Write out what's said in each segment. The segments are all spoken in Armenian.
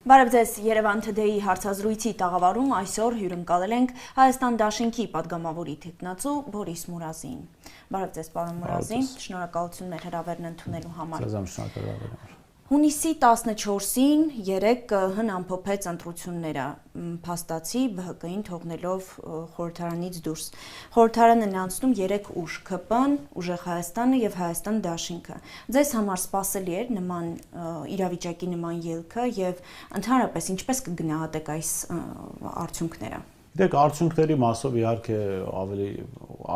Բարև ձեզ, Երևան Today-ի հարցազրույցի տաղավարում այսօր հյուրընկալել ենք Հայաստան Դաշինքի падգամավորի թեկնածու Բորիս Մուրազին։ Բարև ձեզ, պարոն Մուրազին, շնորհակալություն մեր հրավերն ընդունելու համար։ Ձեզ շնորհակալ։ Հունիսի 14-ին երեկ ՀՀ ամփոփեց ընտրությունները, փաստացի ԲՀԿ-ին թողնելով խորհրդարանից դուրս։ Խորհրդարանը անցնում 3 ուժ՝ ՔՊ-ն, Ուժեղ Հայաստանը եւ Հայաստան Դաշինքը։ Ձեզ համար սպասելի էր նման իրավիճակի նման ելքը եւ ընդհանրապես ինչպես կգնահատեք այս արդյունքները։ Դեք արդյունքների մասով իհարկե ավելի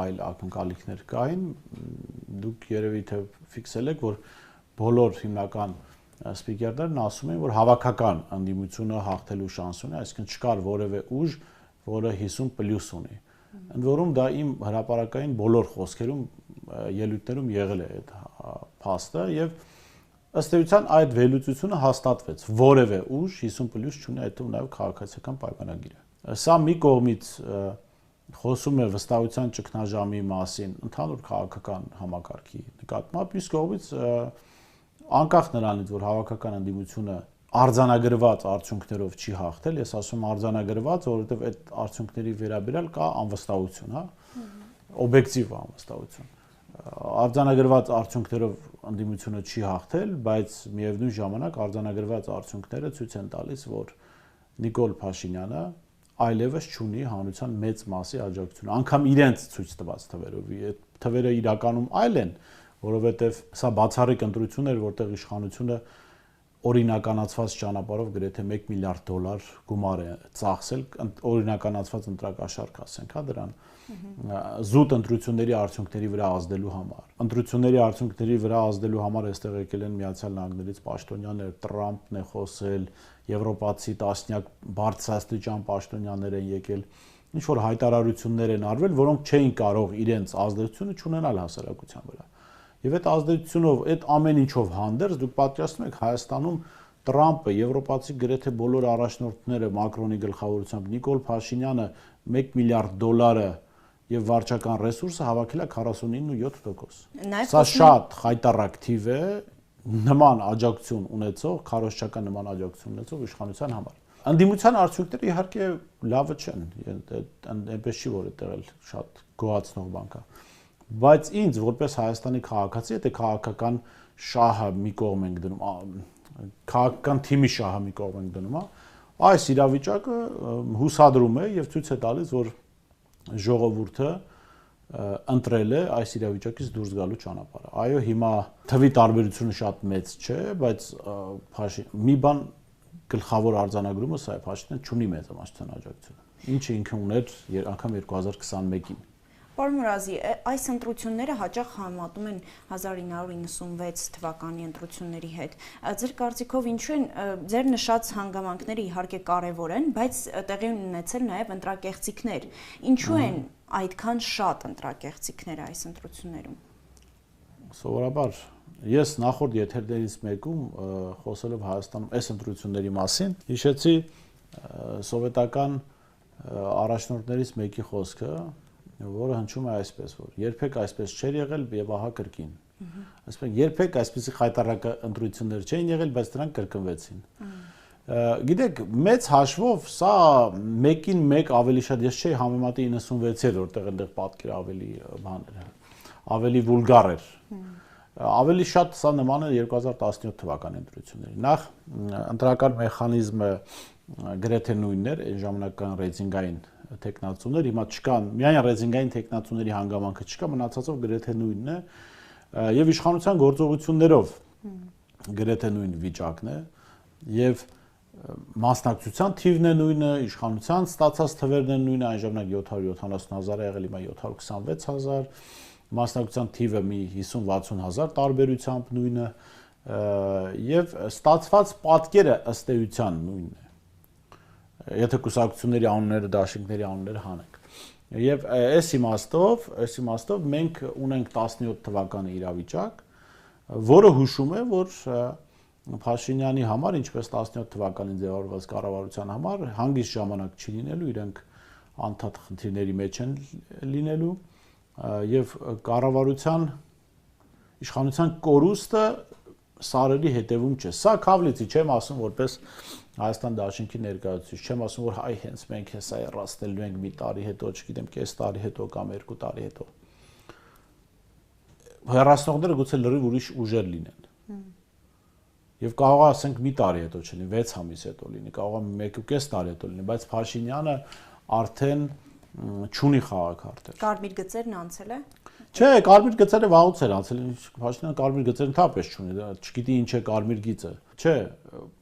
այլ ակնկալիքներ կային։ Դուք երևի թե ֆիքսել եք, որ բոլոր հիմնական սպիկերներն ասում են, որ հավաքական ընդդիմությունը հաղթելու շանս ունի, այսինքն չկար որևէ ուժ, որը 50+ ունի։ Ընդ որում դա իմ հրապարակային բոլոր խոսքերում, ելույթներում եղել է այդ փաստը եւ ըստ էության այդ վերլուծությունը հաստատվեց։ Որևէ ուժ 50+ չունի, այդ ու նաեւ քաղաքացիական պայմանագիրը։ Սա մի կողմից խոսում է վստահության ճգնաժամի մասին, ընդհանուր քաղաքական համակարգի նկատմամբ, իսկ կողմից անկախ նրանից, որ հավաքական ընդդիմությունը արձանագրված արդյունքներով չի հաղթել, ես ասում արձանագրված, որովհետև այդ արդյունքների վերաբերյալ կա անվստահություն, հա, օբյեկտիվ անվստահություն։ Արձանագրված արդյունքներով ընդդիմությունը չի հաղթել, բայց միևնույն ժամանակ արձանագրված արդյունքները ցույց են տալիս, որ Նիկոլ Փաշինյանը այլևս չունի հանրության մեծ մասի աջակցություն, անգամ իրենց ցույց տված թվերով, այդ թվերը իրականում այլ են, որովհետև սա բացառիկ ընտրություն էր, որտեղ իշխանությունը օրինականացված ճանապարհով գրեթե $1 միլիարդ գումար է ծախսել, օրինականացված ընտրակաշարք ասենք, հա դրան զուտ ընտրությունների արդյունքների վրա ազդելու համար։ Ընտրությունների արդյունքների վրա ազդելու համար այստեղ եկել են Միացյալ Նահանգներից պաշտոնյաներ, Տրամպն է խոսել, եվրոպացի տասնյակ բարձրաստիճան պաշտոնյաներ են եկել, ինչ որ հայտարարություններ են արվել, որոնք չէին կարող իրենց ազդեցությունը չունենալ հասարակության վրա։ Եվ այդ ազդեցությունով, այդ ամեն ինչով հանդերձ դուք պատկերացնում եք Հայաստանում Տրամպը, եվրոպացի գրեթե բոլոր առաջնորդները Մակրոնի գլխավորությամբ, Նիկոլ Փաշինյանը $1 միլիարդ եւ վարչական ռեսուրսը հավաքել է 49.7%։ Սա շատ խայտառակ թիվ է նման աջակցություն ունեցող, քարոզչական նման աջակցություն ունեցող իշխանության համար։ Ընդդիմության արդյունքները իհարկե լավը չեն, այնպես չի որ այդտեղ էլ շատ գոհացնող բան կա։ Բայց ինձ որպես Հայաստանի քաղաքացի, եթե քաղաքական շահը մի կողմ ենք դնում, քաղաքական թիմի շահը մի կողմ ենք դնում, այս իրավիճակը հուսադրում է եւ ցույց է տալիս, որ ժողովուրդը ընտրել է այս իրավիճակից դուրս գալու ճանապարհը։ Այո, հիմա թվի տարբերությունը շատ մեծ չէ, բայց մի բան գլխավոր արձանագրումը սա է, Փաշինյանը չունի մեծամասնության աջակցություն, ինչը ինքը ուներ անգամ 2021-ին։ Պարոն Մուրազի, այս ընտրությունները հաճախ համատում են 1996 թվականի ընտրությունների հետ։ Ձեր կարծիքով ինչու են ձեր նշած հանգամանքները իհարկե կարևոր են, բայց տեղի ունեցել նաև ընտրակեղծիքներ։ Ինչու են այդքան շատ ընտրակեղծիքները այս ընտրություններում։ Սովորաբար ես նախորդ եթերներից մեկում խոսելով Հայաստանում այս ընտրությունների մասին, հիշեցի սովետական առաջնորդներից մեկի խոսքը, որը հնչում է այսպես, որ երբեք այսպես չէր եղել եւ ահա կրկին։ Այսինքն երբեք այսպիսի խայտառակ ընտրություններ չէին եղել, բայց դրանք կրկնվեցին։ Գիտեք, մեծ հաշվով սա մեկին մեկ ավելի շատ, ես չէի համեմատի 96-ը, որտեղ այնտեղ պատկերը ավելի բաներ, ավելի վուլգար էր։ Ավելի շատ սա նման է 2017 թվականի ընտրությունների։ Նախ ընտրական մեխանիզմը գրեթե նույնն էր, այն ժամանակական ռեյտինգային տեխնացուներ, հիմա չկան, միայն ռեյտինգային տեխնացուների հանգամանքը չկա, մնացածով գրեթե նույնն է, եւ իշխանության գործողություններով գրեթե նույն վիճակն է, եւ մասնակցության թիվն է նույնը, իշխանության ստացած թվերն են նույնը, այն ժամանակ 770,000 եղել, հիմա 726,000, մասնակցության թիվը մի 50-60,000 տարբերությամբ նույնը, եւ ստացված պատկերը ըստ էության նույնն է։ Եթե կուսակցությունների անունները, դաշինքների անունները հանենք։ Եվ այս իմաստով մենք ունենք 17 թվականի իրավիճակ, որը հուշում է, որ Փաշինյանի համար, ինչպես 17 թվականին ձևավորված կառավարության համար, հանգիստ ժամանակ չի լինելու, իրենք անդադար խնդիրների մեջ են լինելու եւ կառավարության իշխանության կորուստը սարերի հետևում չէ։ Սա Քավլիցի չեմ ասում որպես Հայաստան Դաշինքի ներկայացուցիչ, չեմ ասում որ հայ հենց մենք հեսա երրացնելու ենք մի տարի հետո, չգիտեմ, կես տարի հետո կամ 2 տարի հետո։ Հեռացնողները գուցե լրիվ ուրիշ ուժեր լինեն։ Եվ կարող է ասենք մի տարի հետո չլինի, 6 ամիս հետո լինի, կարող է 1.5 տարի հետո լինի, բայց Փաշինյանը արդեն չունի խաղաքարտեր։ Կարմիր գծերն անցել է։ Չէ, կարմիր գծերը վաղուց էր անցել, Փաշինյանը կարմիր գծեր ընդհանրապես չունի, չգիտի ինչ է կարմիր գիծը։ Չէ,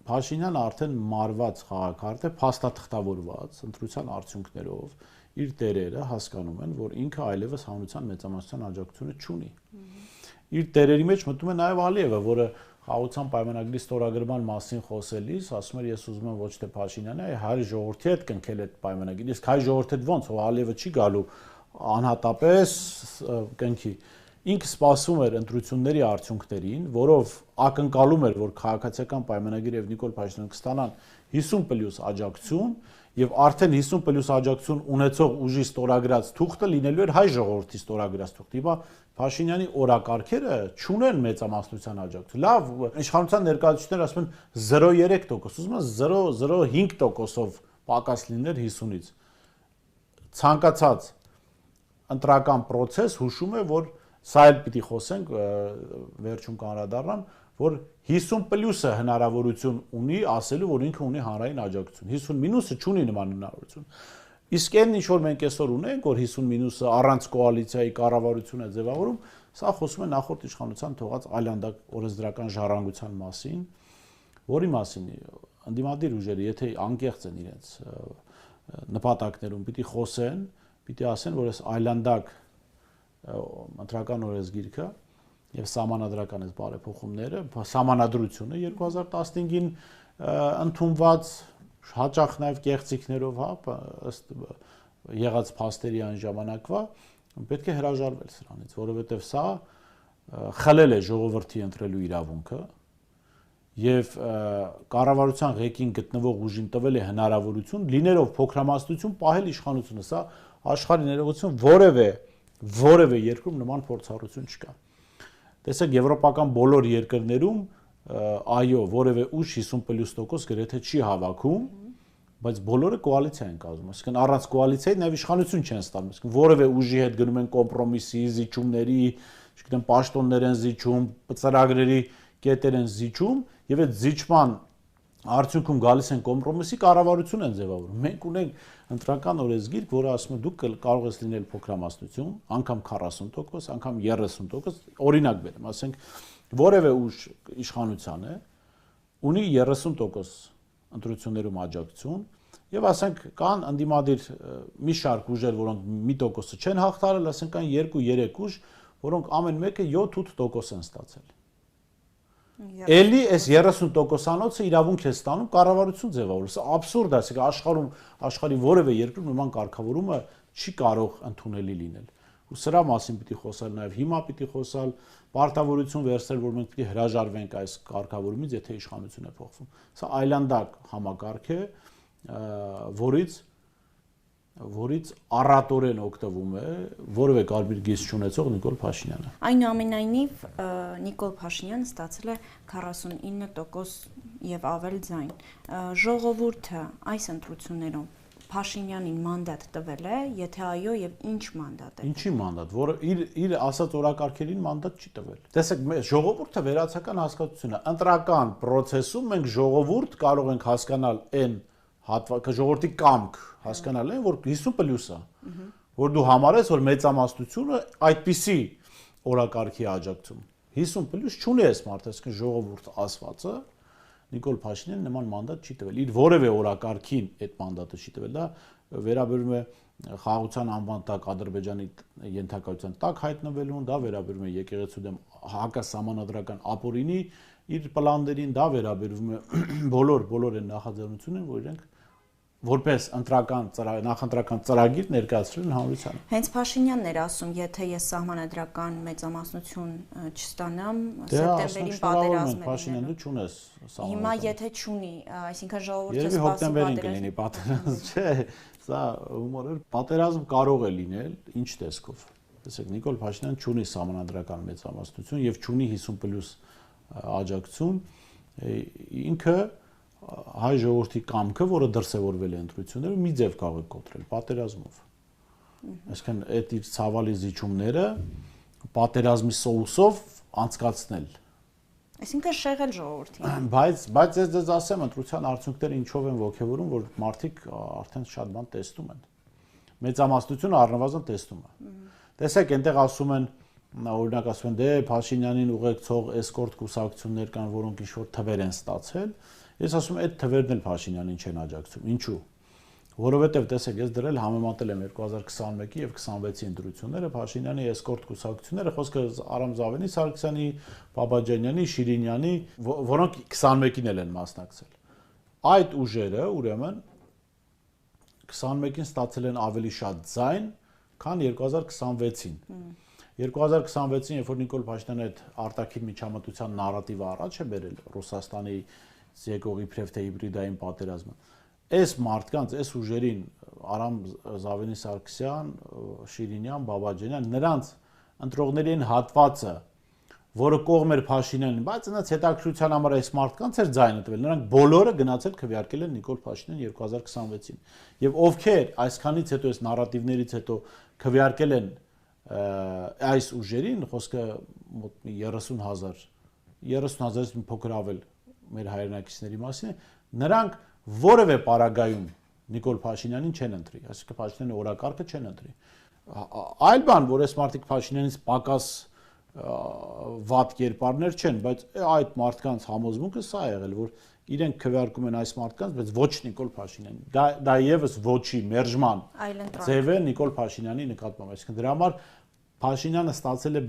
Փաշինյանը արդեն մարված խաղաքարտ է, փաստաթղթավորված ընտրության արդյունքներով իր տերերը հասկանում են, որ ինքը այլևս հանրության մեծամասնության աջակցությունը չունի։ Իր տերերի մեջ մտնում է նաև Ալիևը, որը խաղաղության պայմանագրի ստորագրման մասին խոսելիս ասում էր ես ուզում եմ ոչ թե Փաշինյանը, այլ հայ ժողովրդի հետ կնքել այդ պայմանագիրը, իսկ հայ ժողովրդի հետ ո՞նց, ով Ալիևը չի գալու անհատապես կնքի։ Ինքը սպասում էր ընտրությունների արդյունքներին, որով ակնկալում էր, որ քաղաքացիական պայմանագիրը եւ Նիկոլ Փաշինյանը կստանան 50+ աջակցություն եւ արդեն 50+ աջակցություն ունեցող ուժի ստորագրած թուղթը լինելու էր հայ ժողովրդի ստորագրած թուղթ։ Հիմա Փաշինյանի օրակարգերը չունեն մեծամասնության աջակցություն։ Լավ, իշխանության ներկայացուցիչները ասում են 0.3%, ուզում են 0.05%-ով պակաս լիներ 50-ից։ Ցանկացած ընտրական process հուշում է, որ սա էլ պիտի խոսենք, վերջում կանրադառնամ, որ 50+-ը հնարավորություն ունի ասելու, որ ինքը ունի հանրային աջակցություն։ 50-ը չունի նման հնարավորություն։ Իսկ այն ինչ որ մենք այսօր ունենք, որ 50-ը առանց կոալիցիայի կառավարություն է ձևավորում, սա խոսում է նախորդ իշխանության թողած այլանդակ օրենսդրական ժառանգության մասին, որի մասին ընդդիմադիր ուժերը, եթե անկեղծ են իրենց նպատակներում, պիտի խոսեն, պիտի ասեն, որ այս այլանդակ ընտրական օրենսգիրքը եւ սահմանադրական այս բարեփոխումները, սահմանադրությունը 2015-ին ընդունված հաճախ նաև կեղծիքներով, հա, ըստ եղած փաստերի այն ժամանակվա պետք է հրաժարվել սրանից, որովհետև սա խլել է ժողովրդի ընտրելու իրավունքը եւ կառավարության ղեկին գտնվող ուժին տվել է հնարավորություն լինելով փոքրամասնություն պահել իշխանությունը, սա աշխարհի ներողություն որևէ երկրում նման փորձառություն չկա։ Տեսեք, եվրոպական բոլոր երկրներում այո, որևէ ուժ 50+% գրեթե չի հավաքում, բայց բոլորը կոալիցիա են կազմում, այսինքն առանց կոալիցիայի նաև իշխանություն չեն ստանում, այսինքն որևէ ուժի հետ գնում են կոմպրոմիսի, զիջումների, չգիտեմ, պաշտոններ են զիջում, ծրագրերի կետեր են զիջում, եւ այդ զիջման արդյունքում գալիս են կոմպրոմիսի կառավարություն են ձևավորում։ Մենք ունենք ընտրական օրենսգիր, որը ասում է դուք կարող ես լինել փոքրամասնություն, անգամ 40%, անգամ 30%, օրինակ բերեմ, ասենք որևէ ուժ իշխանության է, ունի 30% ընտրություններում աջակցություն, եւ ասենք կան ընդդիմադիր մի շարք ուժեր, որոնք մի տոկոսը չեն հաղթարել, ասենք կան 2-3 ուժ, որոնք ամեն մեկը 7-8% են ստացել։ Էլի այս 30%-անոցը իրավունք է ստանում կառավարություն ձևավորել։ Սա աբսուրդ է, այսինքն աշխարհի որևէ երկրում նման կարգավորումը չի կարող ընդունելի լինել։ Ու սրա մասին պիտի խոսալ նաև հիմա պիտի խոսալ, պարտավորություն վերցնել, որ մենք պիտի հրաժարվենք այս կարգավորումից, եթե իշխանությունը փոխվում։ Սա այլանդակ համակարգ է, որից առատորեն օգտվում է որևէ կարմիր գիծ չունեցող Նիկոլ Փաշինյանը։ Այնուամենայնիվ Նիկոլ Փաշինյանը ստացել է 49% եւ ավել ձայն։ Ժողովուրդը այս ընտրություններում Փաշինյանին մանդատ տվել է, եթե այո, եւ ինչ մանդատ է։ Ինչի մանդատ, որը իր ասած օրակարգերին մանդատ չի տվել։ Տեսեք, ժողովուրդը վերացական հասկացություն է։ Ընտրական process-ում մենք ժողովուրդ կարող ենք հասկանալ այն ժողովրդի կամք հասկանալ են, որ 50+-ը, որ դու համարես, որ մեծամասնությունը այդպիսի օրակարգի աջակցում 50+ չունի այս մարդը, այսինքն ժողովուրդ ասվածը Նիկոլ Փաշինյանը նման մանդատ չի տվել։ Իր որևէ օրակարգին այդ մանդատը չի տվել, դա վերաբերում է խաղաղության անվան տակ Ադրբեջանի ենթակայության տակ հայտնվելուն, դա վերաբերում է եկեղեցու դեմ հակասահմանադրական ապօրինի իր պլաններին, դա վերաբերում է բոլոր այն նախաձեռնություններին, որ իրենք որպես նախընտրական ծրագիր ներկայացրել են հանրությանը։ Հենց Փաշինյանն էր ասում, եթե ես սահմանադրական մեծամասնություն չստանամ, սեպտեմբերին պատերազմը Փաշինյան դու չունես սահմանադրական։ Հիմա եթե չունի, այսինքն ժողովուրդը սպասում հոկտեմբերին կլինի պատերազմ, չէ, սա հումոր է, պատերազմ կարող է լինել ինչ տեսքով։ Տեսեք, Նիկոլ Փաշինյանը չունի սահմանադրական մեծամասնություն եւ չունի 50+ աջակցություն, ինքը հայ ժողովրդի կամքը, որը դրսևորվել է ընտրություններում, մի ձև կարող է կոտրել պատերազմով։ Այսինքն այդ իր ցավալի զիջումները պատերազմի սոուսով անցկացնել։ Այսինքն շեղել ժողովրդին։ Բայց ես ասեմ, ընտրության արդյունքները ինչով են ողջևորում, որ մարդիկ արդեն շատ բան տեսնում են։ Մեծամասնությունը առնվազն տեսնում է։ Տեսեք, այնտեղ ասում են, օրինակ ասում են, դե Փաշինյանին ուղեկցող էսկորտ կուսակցություններ կան, որոնք ինչ-որ թվեր են ստացել։ Ես ասում եմ, այդ թվերն էլ Փաշինյանին չեն աջակցում։ Ինչու՞։ Որովհետև տեսեք, ես դրել համեմատել եմ 2021-ի եւ 26-ի ընտրությունները, Փաշինյանի էսկորտ կուսակցությունները, խոսքը Արամ Զավենի, Սարգսյանի, Բաբաջանյանի, Շիրինյանի, որոնք 21-ին էլ են մասնակցել։ Այդ ուժերը, ուրեմն 21-ին ստացել են ավելի շատ ձայն, քան 2026-ին։ 2026-ին, երբ որ Նիկոլ Փաշինյանը այդ արտաքին միջամտության նարատիվը առաջ է բերել Ռուսաստանի եկող իբրև թե հիբրիդային պատերազմը, այս մարդկանց, այս ուժերին Արամ Զավենի, Սարգսյան, Շիրինյան, Բաբաջանյան, նրանց ընտրողների են հատվածը, որը կողմ էր Փաշինյանին, բայց նրանց հետաքրքրության համար այս մարդկանց էր ձայնը տվել, նրանք բոլորը գնացել քվեարկել են Նիկոլ Փաշինյանին 2026-ին։ Եվ ովքեր այսքանից հետո այս նարատիվներից հետո քվեարկել են այս ուժերին, խոսքը մոտ 30,000-ից մի փոքր ավել մեր հայրենակիցների մասին, նրանք որևէ պարագայում Նիկոլ Փաշինյանին չեն ընտրի, այսինքն Փաշինյանի օրակարգը չեն ընտրի։ Այլ բան, որ այս մարդիկ Փաշինյանից պակաս վատ կերպարներ չեն, բայց այդ մարդկանց համոզմունքը սա է եղել, որ իրենք քվեարկում են այս մարդկանց, բայց ոչ Նիկոլ Փաշինյանին։ Դա եւս ոչի մերժման ձև է Նիկոլ Փաշինյանի նկատմամբ, այսինքն դրա համար Փաշինյանը ստացել է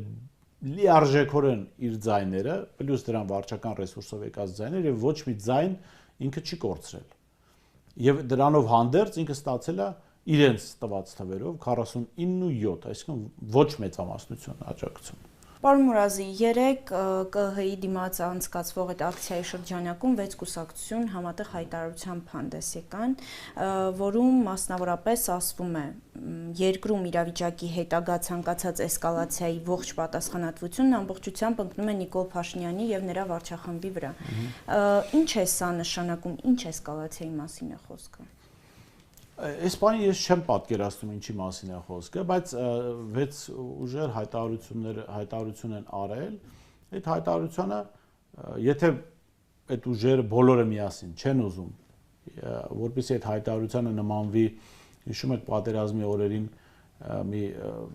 լիարժեքորեն իր ձայները, պլյուս դրան վարչական ռեսուրսով եկած ձայներ եւ ոչ մի ձայն ինքը չի կորցրել։ Եվ դրանով հանդերձ ինքը ստացել է իրենց տված թվերով 49.7, այսինքն ոչ մեծամասնություն աջակցություն։ Պարոն Մուրազի, երեք ԿՀ-ի դիմաց անցկացվող այդ ակցիայի շրջանակում 6 կուսակցություն համատեղ հայտարարությամբ հանդես եկան, որում մասնավորապես ասվում է երկրում իրավիճակի հետագա ցանկացած էսկալացիայի ողջ պատասխանատվությունն ամբողջությամբ ընկնում է Նիկոլ Փաշինյանի եւ նրա վարչախմբի վրա։ Ինչ է սա նշանակում, ինչ էսկալացիայի մասին է խոսքը։ Այս բանը ես չեմ պատկերացնում ինչի մասին է խոսքը, բայց 6 ուժեր հայտարարություն են արել, այդ հայտարարությունը, եթե այդ ուժերը բոլորը միասին չեն ուզում, որպեսզի այդ հայտարարությունը նմանվի, հիշում եք պատերազմի օրերին մի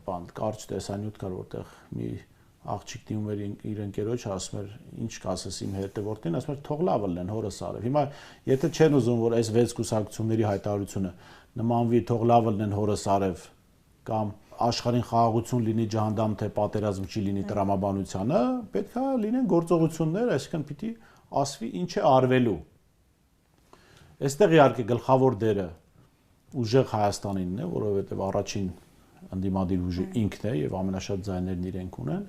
բան կարճ տեսանյութ կար, որտեղ մի աղջիկ դիմում էր իր ընկերոջը, ասում էր, ինչ կասես իմ հետևորդին, ասում էր, թող լավ լեն հորս արև։ Հիմա եթե չեն ուզում, որ այս 6 կուսակցությունների հայտարարությունը նմանվի թող լավ լեն հորս արև կամ աշխարհին խաղաղություն լինի, ջահանդամ թե պատերազմ չի լինի տրամաբանությանը, պետք է լինեն գործողություններ, այսինքն պիտի ասվի ինչ է արվելու։ Այստեղ իհարկե գլխավոր դերը ուժեղ Հայաստանինն է, որովհետև առաջին ընդդիմադիր ուժը ինքն է եւ ամենաշատ ձայներն իրենք ունեն։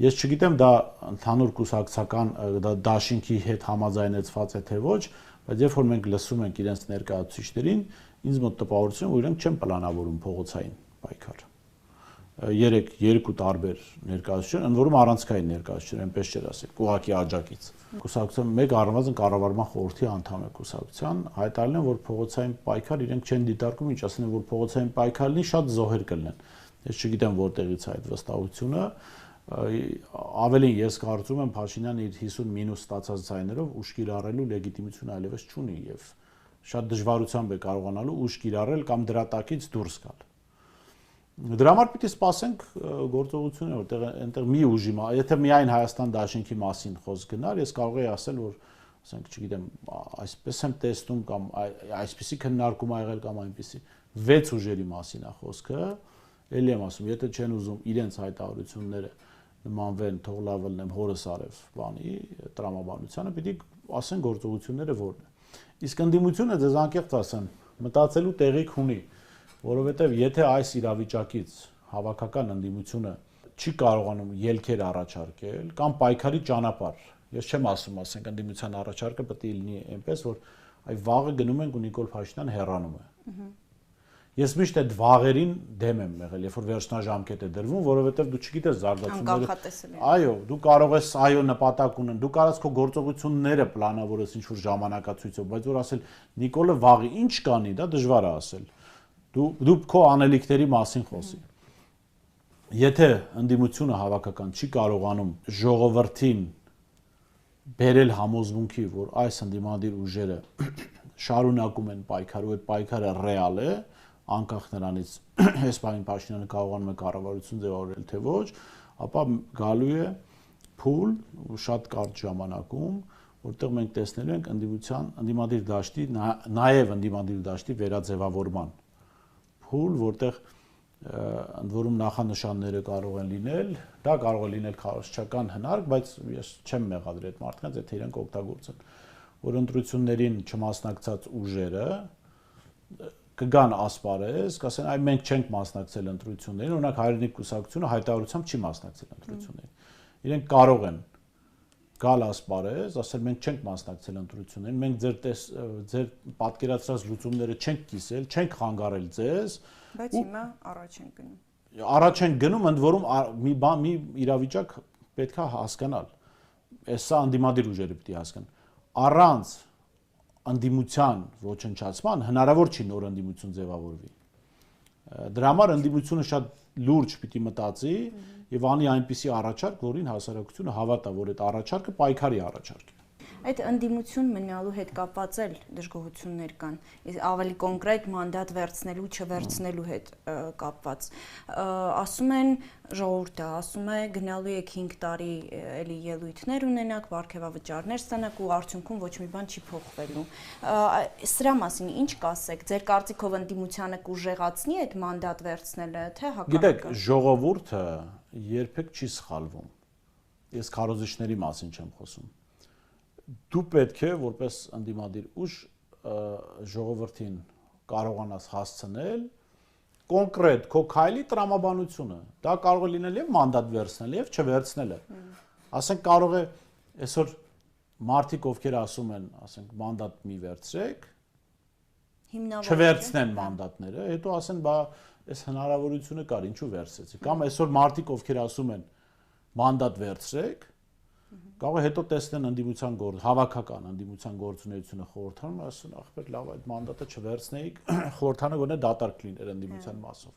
Ես չգիտեմ դա ընդհանուր կուսակցական դաշինքի հետ համաձայնեցված է թե ոչ, բայց երբ որ մենք լսում ենք իրենց ներկայացուցիչներին, ինձ մոտ տպավորություն է, որ իրենք չեն պլանավորում փողոցային պայքար։ 2 տարբեր ներկայացություն, ընդ որում առանցքային ներկայացություն, այնպես չէր ասել, ուղղակի աջակից։ Կուսակցության մեկ առնվազն կառավարման խորհրդի անդամ է կուսակցության, հայտարարել են, որ փողոցային պայքար իրենք չեն դիտարկում, ինչ ասեն, որ փողոցային պայքարն շատ զոհեր կլինեն։ Ես չգիտեմ որտեղից է այդ վստահությունը, ավելին ես կարծում եմ Փաշինյանը իր 50- ստացած ձայներով ուժ կիրառելու լեգիտիմություն այլևս չունի եւ շատ դժվարությամբ է կարողանալու ուժ կիրառել կամ դրա տակից դուրս գալ։ Դրա համար պիտի սպասենք գործողությունները, որտեղ այնտեղ մի ուժի, եթե միայն Հայաստան դաշինքի մասին խոսք գնար, ես կարող եի ասել, որ ասենք, չգիտեմ, այսպես եմ տեսնում կամ այսպիսի քննարկում ա եղել կամ այնպիսի 6 ուժերի մասին է խոսքը, էլի եմ ասում, եթե չեն ուզում իրենց հայտարարությունները նմանվեն, թող լավ լնեմ հորս արև բանի տրամաբանությանը, պիտի ասեն գործողությունները որն է։ Իսկ ընդդիմությունը ձեզ անկեղծ ասեմ, մտածելու տեղիք ունի, որովհետև եթե այս իրավիճակից հավաքական ընդդիմությունը չի կարողանում ելքեր առաջարկել կամ պայքարի ճանապարհ, ես չեմ ասում, ասենք ընդդիմության առաջարկը պետք է լինի այնպես, որ այ վաղը գնում ենք ու Նիկոլ Փաշինյան հեռանում է։ Ես միշտ այդ վաղերին դեմ եմ եղել, երբ որ վերջնաժամկետ է դրվում, որովհետև դու չգիտես զարգացումները։ Այո, դու կարող ես այո նպատակ ունեն, դու կարաս քո գործողությունները պլանավորես ինչ-որ ժամանակացույցով, բայց որ ասել Նիկոլը վաղի ինչ կանի, դա դժվար է ասել։ Դու քո անելիքների մասին խոսի։ Եթե ընդդիմությունը հավաքական չի կարողանում ժողովրդին բերել համոզմունքի, որ այս ընդդիմադիր ուժերը շարունակում են պայքարը, այդ պայքարը ռեալ է, անկախ նրանից Հեսպանին Փաշինյանը կարողանում է կառավարություն ձևավորել թե ոչ, ապա գալու է փուլ շատ կարճ ժամանակում, որտեղ մենք տեսնելու ենք ընդդիմադիր դաշտի, նաև ընդդիմադիր դաշտի վերաձևավորման փուլ, որտեղ ընդ որում նախանշանները կարող են լինել, դա կարող է լինել քարոզչական հնարք, բայց ես չեմ մեղադրի այդ մարդկանց, եթե իրենք օգտագործեն, որ ընտրություններին չմասնակցած ուժերը կգան ասպարեզ, կասեն, այ մենք չենք մասնակցել ընտրություններին, օրինակ Հայրենիք կուսակցությունը հայտարարությամբ չի մասնակցել ընտրություններին։ Իրենք կարող են գալ ասպարեզ, ասել մենք չենք մասնակցել ընտրություններին, մենք ձեր պատկերացրած լուծումները չենք կիսել, չենք խանգարել ձեզ, բայց հիմա առաջ են գնում։ Առաջ են գնում, ընդ որում մի իրավիճակ պետք է հասկանալ։ Սա ընդդիմադիր ուժերը պիտի հասկանան։ Առանց ընդդիմության ոչնչացման հնարավոր չի նոր ընդդիմություն ձևավորվի։ Դրա համար ընդդիմությունը շատ լուրջ պիտի մտածի եւ անի այնպիսի առաջարկ, որին հասարակությունը հավատա, որ այդ առաջարկը պայքարի առաջարկ է։ Այդ ընդդիմություն մնալու հետ կապված էլ դժգոհություններ կան, ավելի կոնկրետ մանդատ վերցնելու, չվերցնելու հետ կապված։ Ասում են ժողովուրդը, ասում է գնալու եք 5 տարի էլի ելույթներ ունենաք, վարքեվավճարներ ստանաք ու արդյունքում ոչ մի բան չի փոխվելու։ Սրա մասին ինչ կասեք։ Ձեր կարծիքով ընդդիմությանը կուժեղացնի այդ մանդատ վերցնելը, թե հակառակը։ Գիտեք, ժողովուրդը երբեք չի սխալվում։ Ես քարոզիչների մասին չեմ խոսում։ Դու պետք է որպես ընդդիմադիր ուժ ժողովրդին կարողանաս հասցնել կոնկրետ քո քայլի տրամաբանությունը։ Դա կարող է լինել եւ մանդատ վերցնել եւ չվերցնելը։ Ասենք կարող է այսօր մարդիկ ովքեր ասում են, ասենք մանդատ մի վերցրեք, չվերցնեն մանդատները, հետո ասեն, բա այս հնարավորությունը կար, ինչու վերցրեցիք։ Կամ այսօր մարդիկ ովքեր ասում են մանդատ վերցրեք, կարող է հետո տեսնեն ընդդիմության հավաքական ընդդիմության գործունեությունը խորհրդանում, ասեն, ախպեր, լավ, այդ մանդատը չվերցնեիք, խորհրդանը գոնե դատարկ լիներ ընդդիմության մասով։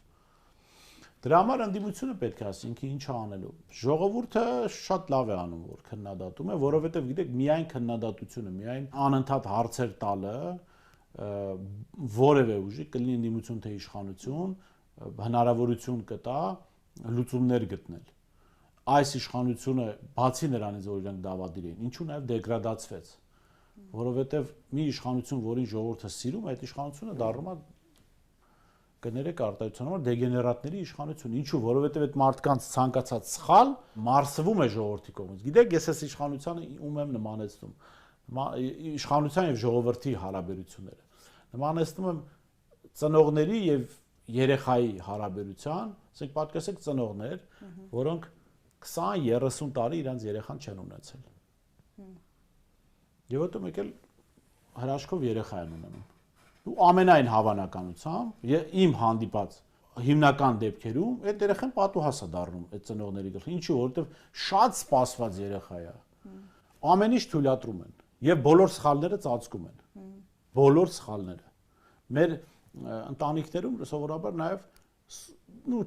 Դրա համար ընդդիմությունը պետք է ասի ինքը ինչ անելու։ Ժողովուրդը շատ լավ է անում, որ քննադատում է, որովհետև գիտեք, միայն քննադատությունը, միայն անընդհատ հարցեր տալը որևէ ուժի, կլինի ընդդիմություն թե իշխանություն, հնարավորություն կտա լուծումներ գտնել։ Այս իշխանությունը բացի նրանից, որ իրենք դավադիր էին, ինչու նաև դեգրադացվեց, որովհետև մի իշխանություն, որին ժողովուրդը սիրում, այդ իշխանությունը դառնում է կներեք արտահայտության համար դեգեներատների իշխանություն, ինչու, որովհետև այդ մարդկանց ցանկացած սխալ մարսվում է ժողովրդի կողմից։ Գիտեք, ես այս իշխանությանը ում եմ նմանեցնում, իշխանության եւ ժողովրդի հարաբերությունները։ Նմանեցնում եմ ծնողների եւ երեխայի հարաբերության, ասենք պատկերացեք ծնողներ, որոնք 20-30 տարի իրենց երեխան չեն ունեցել։ Եվ հետո մեկ էլ հրաշքով երեխա են ունենում։ Ու ամենայն հավանականությամբ իմ հանդիպած հիմնական դեպքերում այդ երեխան պատուհաս է դառնում այդ ծնողների գլխին, ինչու, որովհետև շատ սպասված երեխա է։ Ամեն ինչ թույլատրում են եւ բոլոր սխալները ծածկում են։ Բոլոր սխալները։ Մեր ընտանիքներում սովորաբար նաեւ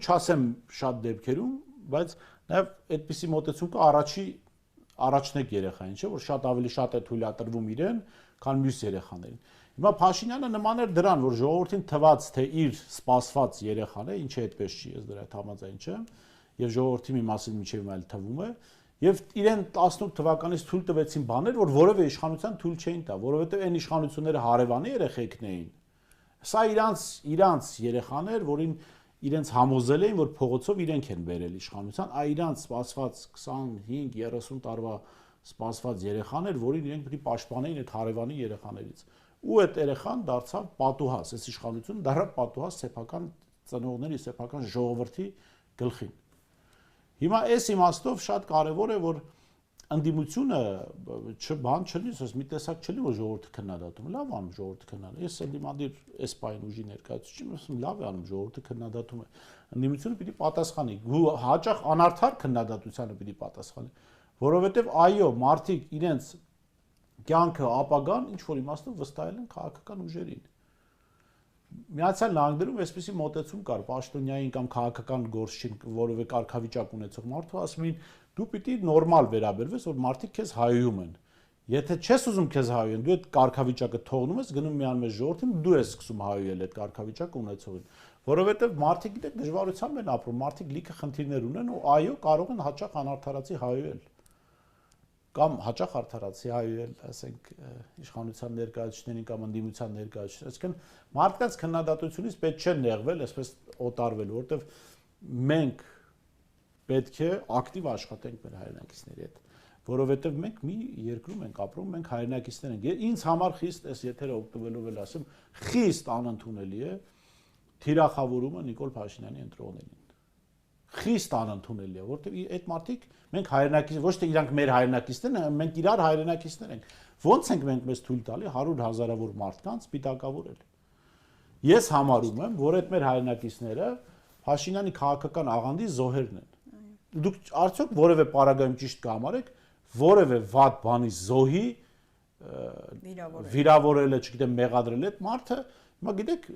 չասեմ շատ դեպքերում, բայց նաև այդպիսի մոտեցում կա առաջնեկ երեխային, չէ՞, որ շատ ավելի շատ է թույլատրվում իրեն, քան մյուս երեխաներին։ Հիմա Փաշինյանը նման էր դրան, որ ժողովրդին թվաց, թե իր սպասված երեխան է, ինչը այդպես չի, ես դրա հետ համաձայն չեմ, եւ ժողովրդի մի մասին միջևում այլ թվում է, եւ իրեն 18 թվականից թույլ տվեցին բաներ, որ որևէ իշխանության թույլ չէին տա, որովհետեւ այն իշխանությունները հարևանի երեխեքն էին։ Սա իրանց երեխան էր, որին իրենց համոզել էին, որ փողոցով իրենք են բերել իշխանության, այ իրանց սպասված 25-30 տարվա սպասված երեխան էր, որին իրենք պետք է պաշտպանեին այդ հարևանի երեխաներից։ Ու այդ երեխան դարձավ պատուհաս, այս իշխանությունը դարձավ պատուհաս սեփական ծնողների, սեփական ժողովրդի գլխին։ Հիմա այս իմաստով շատ կարևոր է, որ ընդդիմությունը բան չլինի, ասես մի տեսակ չլինի, որ ժողովուրդը քննադատում է, լավ անում ժողովուրդը քննադատում։ Ես ընդդիմադիր էսպայն ուժի ներկայացուցիչ եմ, ասում լավ է անում ժողովուրդը քննադատում է։ Ընդդիմությունը պիտի պատասխանի, հաճախ անարդար քննադատությանը պիտի պատասխանի, որովհետև այո, մարդիկ իրենց կյանքը ապագան ինչ որ իմաստով վստահել են քաղաքական ուժերին։ Միացյալ Նահանգներում այսպեսի մոտեցում կար, պաշտոնյային կամ քաղաքական գործչին որևէ կարգավիճակ ունեցող մարդու ասում էին դու պիտի նորմալ վերաբերվես, որ մարդիկ քեզ հայում են։ Եթե չես ուզում քեզ հայեն, դու այդ կարգավիճակը թողնում ես, գնում միանում ես ժողովրդին, դու ես սկսում հայել այդ կարգավիճակը ունեցողին։ Որովհետև մարդիկ գիտեք դժվարությամբ են ապրում, մարդիկ լիքը խնդիրներ ունեն ու այո, կարող են հաճախ անարդարացի հայել։ Կամ հաճախ արդարացի հայել, ասենք իշխանության ներկայացուցիչներին կամ ընդդիմության ներկայացուցիչներին, այսինքն մարդկանց քննադատությունից պետք չէ նեղվել, այսպես օտարվել, որովհետև մենք պետք է ակտիվ աշխատենք մեր հայրենակիցների հետ, որովհետև մենք մի երկրում ենք ապրում, մենք հայրենակիցներ ենք։ Ինձ համար խիստ այս եթերը օգտվելով էլ ասեմ, խիստ անընդունելի է թիրախավորումը Նիկոլ Փաշինյանի ընտրողներին։ Խիստ անընդունելի է, որովհետև այդ մարդիկ մենք հայրենակիցներ, ոչ թե իրանք մեր հայրենակիցներն են, մենք իրար հայրենակիցներ ենք։ Ոնց ենք մենք մեզ թույլ տալի 100,000-ավոր մարդկանց պիտակավորել։ Ես համարում եմ, որ այդ մեր հայրենակիցները Փաշինյանի քաղաքական աղանդի զոհերն են։ Դուք արդյոք որևէ պարագայում ճիշտ կհամարեք, որևէ վատ բանի զոհի վիրավորելը, չգիտեմ, մեղադրել այդ մարդը, հիմա գիտեք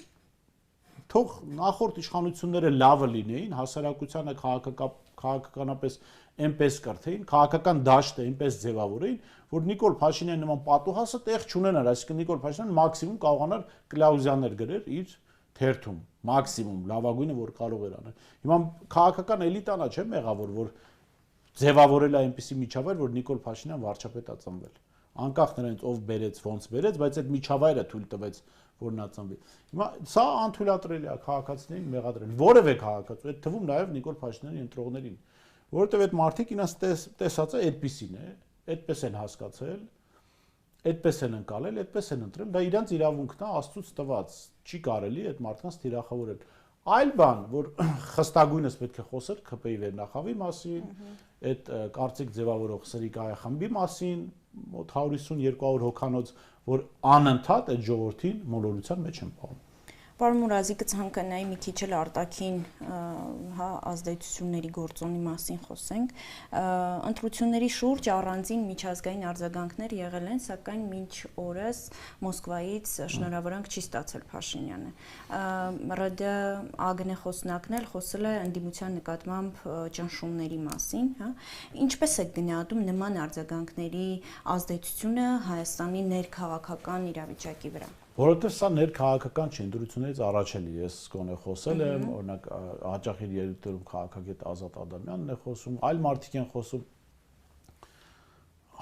թող նախորդ իշխանությունները լավը լինեին, հասարակությանը քաղաքականապես այնպես կրթեին, քաղաքական դաշտը այնպես ձևավորեին, որ Նիկոլ Փաշինյանի նման պատուհասը տեղ չունենար, այսինքն Նիկոլ Փաշինյանը մաքսիմում կարողանար կլաուզիաներ գրեր իր թերթում, մաքսիմում լավագույնը որ կարող էր անել։ Հիմա քաղաքական էլիտան չէ մեղավոր, որ ձևավորել է այնպիսի միջավայր, որ Նիկոլ Փաշինյան վարչապետ է ծնվել։ Անկախ նրանից ով բերեց, ոնց բերեց, բայց այդ միջավայրը թույլ տվեց, որ նա ծնվի։ Հիմա սա անթույլատրելի է քաղաքացիներին մեղադրել։ Որևէ քաղաքացու, այդ թվում նաև Նիկոլ Փաշինյանի ընտրողներին, որովհետև այդ մարդիկ իրենց տեսածը այդպեսին է, այդպես են հասկացել, այդպես են ընկալել, այդպես են ընտրել, դա իրենց իրավունքն է, Աստծուց տված, չի կարելի այդ մարդկանց թիրախավորել։ Այլ բան, որ խստագույնս պետք է խոսել ՔՊ-ի վերնախավի մասին, այդ կարծիք ձևավորող Սրիկայի խմբի մասին, մոտ 150-200 հոգանոց, որ անընդհատ այդ ժողովրդին մոլորության մեջ են պահում։ Պարոն Մուրազի, կցանկանայի մի քիչ էլ արտաքին ազդեցությունների գործոնի մասին խոսենք։ Ընտրությունների շուրջ առանձին միջազգային արձագանքներ եղել են, սակայն մինչ օրս Մոսկվայից շնորհավորանք չի ստացել Փաշինյանը։ ՌԴ ԱԳՆ խոսնակն էլ խոսել է ընդդիմության նկատմամբ ճնշումների մասին, հա։ Ինչպես է գնահատում նման արձագանքների ազդեցությունը Հայաստանի ներքաղաքական իրավիճակի վրա։ Որովհետև սա ներքաղաքական չի, ընտրություններից առաջ էլի ես գոնե խոսել եմ, օրինակ հաճախ իր երիտերում քաղաքագետ Ազատ Ադամյանն է խոսում, այլ մարդիկ են խոսում։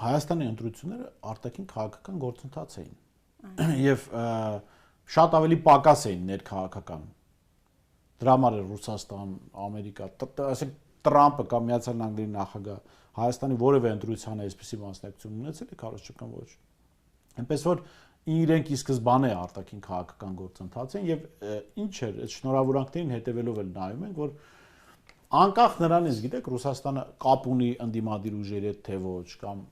Հայաստանի ընտրությունները արտաքին քաղաքական գործընթաց էին եւ շատ ավելի պակաս էին ներքաղաքական։ Դրա համար է Ռուսաստան, Ամերիկա, ասենք Տրամպը կամ Միացյալ Նահանգների նախագահ Հայաստանի որևէ ընտրության այսպիսի մասնակցություն ունեցել է, քարոզչական ոչ։ Այնպես որ իրենք ի սկզբանե արտաքին քաղաքական գործընթաց են եւ ինչ էր այդ շնորհավորանքներին հետեւելով էլ նայում ենք, որ անկախ նրանից, գիտեք, Ռուսաստանը կապ ունի ընդդիմադիր ուժերի հետ թե ոչ կամ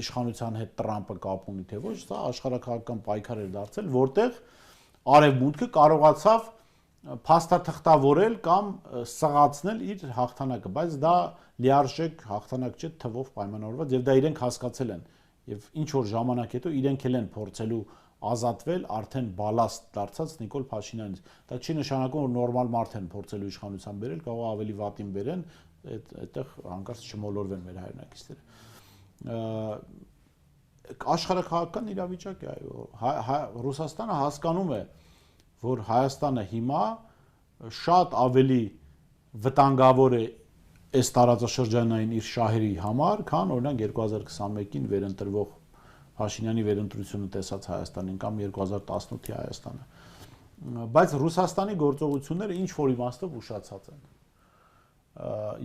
իշխանության հետ Տրամպը կապ ունի թե ոչ, սա աշխարհակաղակական պայքար էր դարձել, որտեղ արևմուտքը կարողացավ փաստաթղթավորել կամ սղացնել իր հաղթանակը, բայց դա լիարժեք հաղթանակ չէ թվով պայմանավորված եւ դա իրենք հասկացել են եւ ինչ որ ժամանակ հետո իրենք էլ են փորձելու ազատվել արդեն բալաստ դարձած Նիկոլ Փաշինյանից։ Դա չի նշանակում որ նորմալ մարդ են փորձելու իշխանության բերել, կարող ավելի վատին բերեն, այդտեղ հանկարծ չմոլորվեն մեր հայրենակիցները։ Աշխարհակաղակական իրավիճակ է, այո, Ռուսաստանը հասկանում է, որ Հայաստանը հիմա շատ ավելի վտանգավոր է այս տարածաշրջանային իր շահերի համար, քան օրինակ 2021-ին վերընտրվող Փաշինյանի վերընտրությունը տեսած Հայաստանին կամ 2018-ի Հայաստանը։ Բայց Ռուսաստանի գործողությունները ինչ որ իմաստով ուշացած են։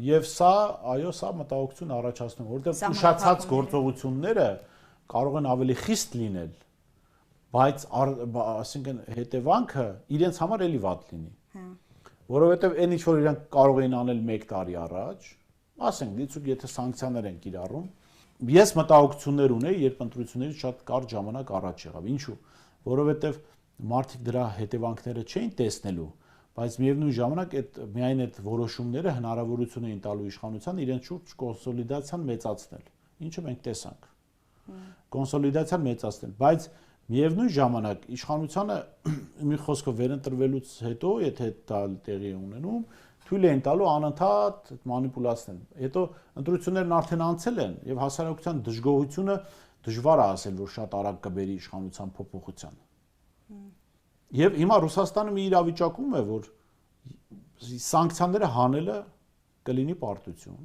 Եվ սա, այո, սա մտահոգություն առաջացնում, որովհետև ուշացած գործողությունները կարող են ավելի խիստ լինել, բայց ասինքն հետևանքը իրենց համար էլի վատ լինի։ Որովհետև այն ինչ որ իրանք կարող էին անել 1 տարի առաջ, ասենք դիցուկ եթե սանկցիաներ են կիրառում, ես մտահոգություններ ունեի, երբ ընտրություններից շատ կարճ ժամանակ առաջ եղավ։ Ինչու՞։ Որովհետև մարդիկ դրա հետևանքները չէին տեսնելու, բայց միևնույն ժամանակ միայն այդ որոշումները հնարավորություն էին տալու իշխանության իրենց շուրջ կոնսոլիդացիան մեծացնել, ինչը մենք տեսանք։ Կոնսոլիդացիան մեծացնել, բայց միևնույն ժամանակ իշխանությանը մի խոսքով վերընտրվելուց հետո, եթե դա տեղի է ունենում, թույլ էին տալու անընդհատ մանիպուլացնել։ Հետո ընտրություններն արդեն անցել են եւ հասարակության դժգոհությունը դժվար է ասել, որ շատ արագ կբերի իշխանության փոփոխության։ Եվ հիմա Ռուսաստանը մի իրավիճակում է, որ սանկցիաները հանելը կլինի պարտություն,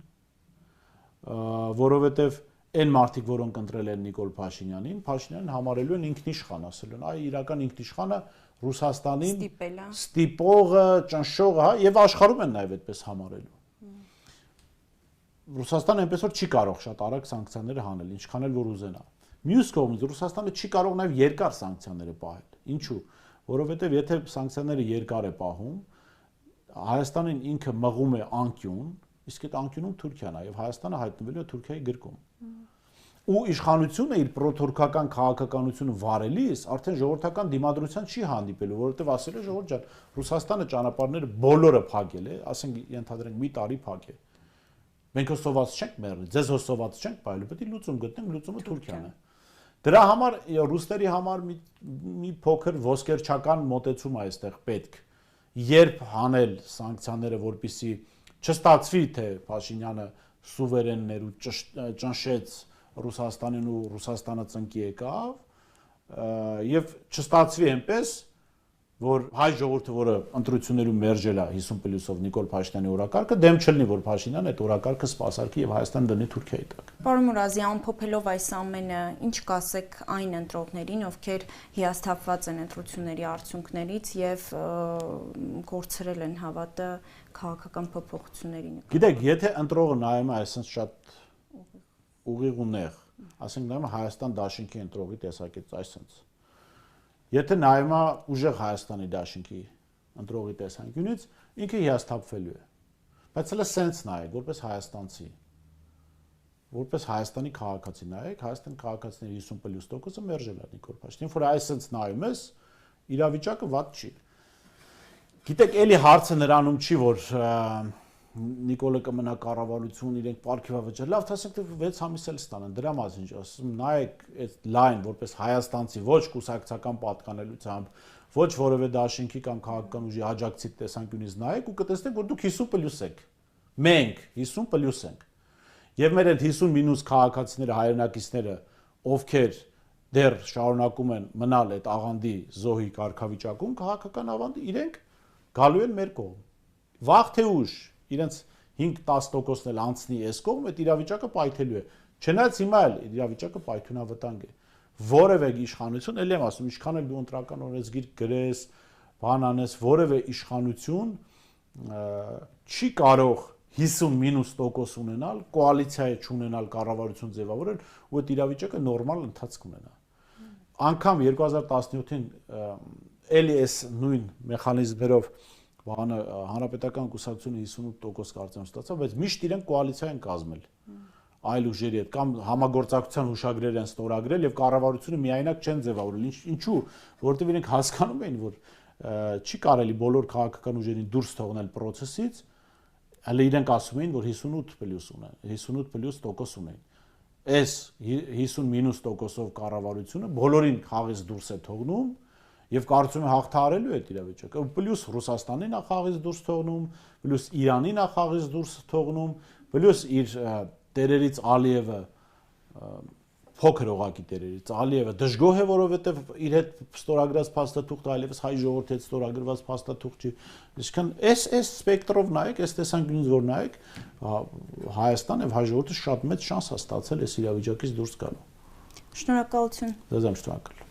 որովհետեւ այն մարդիկ, որոնք ընտրել են Նիկոլ Փաշինյանին համարելու են ինքնիշխան, ասել են, այ իրական ինքնիշխանը Ռուսաստանին ստիպողը, ճնշողը, հա, եւ աշխարհում են նաեւ այդպես համարելու։ Ռուսաստանը այնպես որ չի կարող շատ արագ սանկցիաները հանել, ինչքան էլ որ ուզենա։ Մյուս կողմից Ռուսաստանը չի կարող նաեւ երկար սանկցիաները պահել։ Ինչու՞։ Որովհետեւ եթե սանկցիաները երկար է պահում, Հայաստանին ինքը մղում է անկյուն, իսկ այդ անկյունում Թուրքիան է եւ Հայաստանը հայտնվելու է Թուրքիայի գրկում։ Ու իշխանությունը իր պրոթուրքական քաղաքականությունը վարելիս արդեն ժողովրդական դիմադրության չի հանդիպելու, որովհետև ասել է ժողովուրդ ջան, Ռուսաստանը ճանապարհները բոլորը փակել է, ասենք ենթադրենք մի տարի փակ է։ Մենք հոսոված չենք մեռնի, ձեզ հոսոված չենք բայելու, պետք է լուծում գտնենք, լուծումը Թուրքիան է։ Դրա համար ռուսների համար մի փոքր ոսկերչական մոտեցում է այստեղ պետք։ Երբ հանել սանկցիաները, որպեսզի չստացվի, թե Փաշինյանը սուվերեններ ու ճնշեց Ռուսաստանին ու Ռուսաստանը ծնկի եկավ եւ չստացվի այնպես, որ հայ ժողովուրդը, որը ընտրություններում մերժել է 50+-ով Նիկոլ Փաշինյանի օրակարգը, դեմ չլինի, որ Փաշինյանը այդ օրակարգը սպասարկի եւ Հայաստան դնի Թուրքիայի տակ։ Պարոն Մուրազի, ամփոփելով այս ամենը, ինչ կասեք այն ընտրողներին, ովքեր հիասթափված են ընտրությունների արդյունքներից եւ կորցրել են հավատը քաղաքական փոփոխությունների նկատմամբ։ Գիտեք, եթե ընտրողը նայում է այսպես շատ ուղիղ ու նեղ, ասենք նայում Հայաստան դաշինքի ընտրողի տեսակետից այսպես։ Եթե նայում է ուժեղ Հայաստանի դաշինքի ընտրողի տեսանկյունից, ինքը հիասթափվելու է։ Բայց հələ սենց նայեք, որպես հայաստանցի, որպես Հայաստանի քաղաքացի նայեք, Հայաստանի քաղաքացիների 50+%-ը մերժել է Նիկոլ Փաշինյանին, որ այսպես նայում ես, իրավիճակը վատ չի։ Գիտեք, էլի հարցը նրանում չի, որ Նիկոլը կմնա կառավարություն, իրենք պարգևավճար, լավ, ասենք 6 ամիս էլ ստանան, դրա մասին ինչ ասում, նայեք այդ լայն, որպես հայաստանցի, ոչ կուսակցական պատկանելությամբ, ոչ որևէ դաշինքի կամ քաղաքական ուժի աջակցի տեսանկյունից նայեք ու կտեսնեք, որ դուք 50+ եք։ Մենք 50+ ենք։ Եվ մեր այդ 50- քաղաքացիները, հայրենակիցները, ովքեր դեռ շարունակում են մնալ այդ աղանդի զոհի կարգավիճակում, քաղաքական աղանդի, իրենք գալու են մեր կողմ։ Վաղ թե ուշ իրենց 5-10%-ն էլ անցնի այս կողմ, այդ իրավիճակը պայթելու է։ Չնայած հիմա էլ իրավիճակը պայթյունավտանգ է։ Որևէ իշխանություն, ելի եմ ասում, ինչքան էլ դու ընտրական օրենսգիր գրես, բան անես, որևէ իշխանություն չի կարող 50- ունենալ, կոալիցիա չունենալ, կառավարություն ձևավորել ու այդ իրավիճակը նորմալ ընթացք ունենա։ Անկամ 2017-ին էլի այս նույն մեխանիզմերով բանը հանրապետական կուսակցությունը 58% կարծեմ ստացավ, բայց միշտ իրենք կոալիցիա են կազմել այլ ուժերի հետ կամ համագործակցության հուշագրեր են ստորագրել եւ կառավարությունը միայնակ չեն ձևավորել։ Ինչու՞, որովհետեւ իրենք հասկանում էին, որ չի կարելի բոլոր քաղաքական ուժերին դուրս թողնել process-ից, հələ իրենք ասում էին, որ 58+ ունեն, 58+ ունեն։ Այս 50- կառավարությունը բոլորին խաղից դուրս է թողնում եւ կարծում եմ հաղթահարելու է այդ իրավիճակը։ Պլյուս Ռուսաստանին է խաղից դուրս թողնում, պլյուս Իրանին է խաղից դուրս թողնում, պլյուս իր տերերից Ալիևը փոքր օղակի տերերից Ալիևը դժգոհ է, որովհետեւ իր հետ ստորագրած փաստաթուղթը այլևս հայ ժողովրդի հետ ստորագրված փաստաթուղթ չի։ Իսկն այս սպեկտրով նայեք, այս տեսանկյունից որ նայեք, Հայաստան եւ հայ ժողովուրդը շատ մեծ շանս է ստացել այս իրավիճակից դուրս գալու։ Շնորհակալություն։ Ձեզ եմ շնորհակալ։